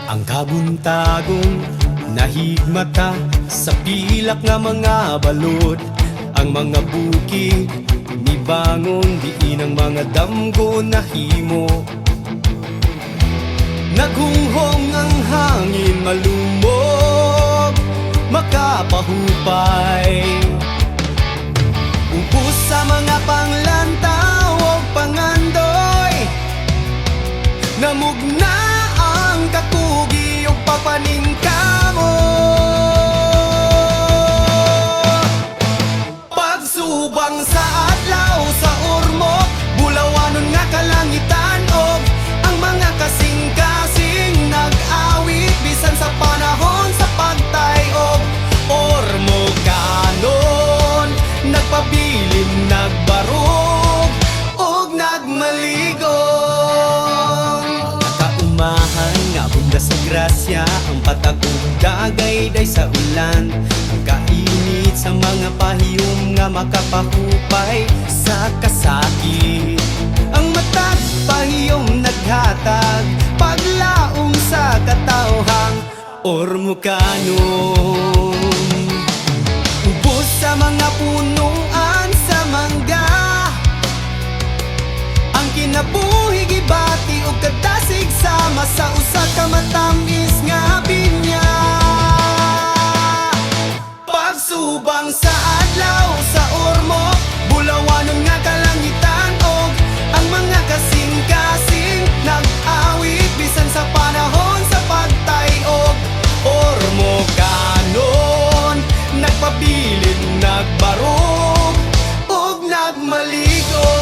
Ang kabuntagong nahigmata sa pilak nga mga balod. Ang mga bukid ni bangon diin ang mga damgo na himo. Naghunghong ang hangin malumog, makapahupay. Upos sa mga panglantaw o pangandoy, namugna ang kakugi o papaningkamo. Pagsubang sa adlaw sa ormo, bulawanon nga kalangitan og ang mga kasing-kasing nag-awit bisan sa panahon sa pagtayog. Ormo kanon nagpabilin, nagbarog og nagmaligong. Mga kaumahan nga bunda sa grasya, ang patagong dagay day sa ulan. Ang kainit sa mga pahiyom nga makapahupay sa kasakit. Ang matag pahiyom naghatag paglaong sa katawhang ormo kanon. Ubos sa mga punuan sa mangga, ang kinabuhi gibati o kadasig sama sa usa ka matamis nga binya. Pagsubang sa adlaw sa ormo, bulawanon nga kalangitan og ang mga kasing-kasing nag-awit bisan sa panahon sa pagtayog. Ormo kanon nagpabilin, nagbarog ug nagmaligon.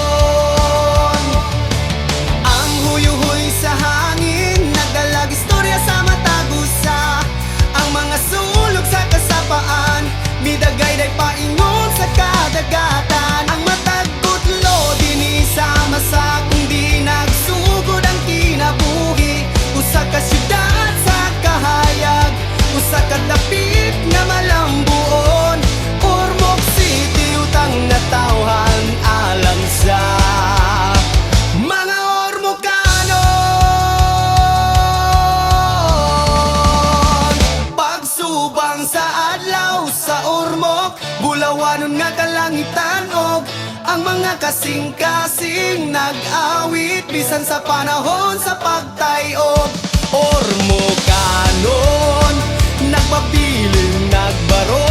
Ang huyuhoy sa hangin nagdalag istorya sa matag usa. Ang mga sulog sa kasapaan midagay-day paingon sa kadagatan. Ang matag putlo dinhi sama sa kundi nagsugod ang kinabuhi. Usa ka syudad sa kahayag, usa ka dapit nga malambuon. Ormoc City utang natawhan alang sa mga Ormocanon. Pagsubang sa adlaw sa Ormoc, bulawanon nga kalangitan og ang mga kasing-kasing nag-awit bisan sa panahon sa pagtayog. Ormocanon nagpabilin, nagbaro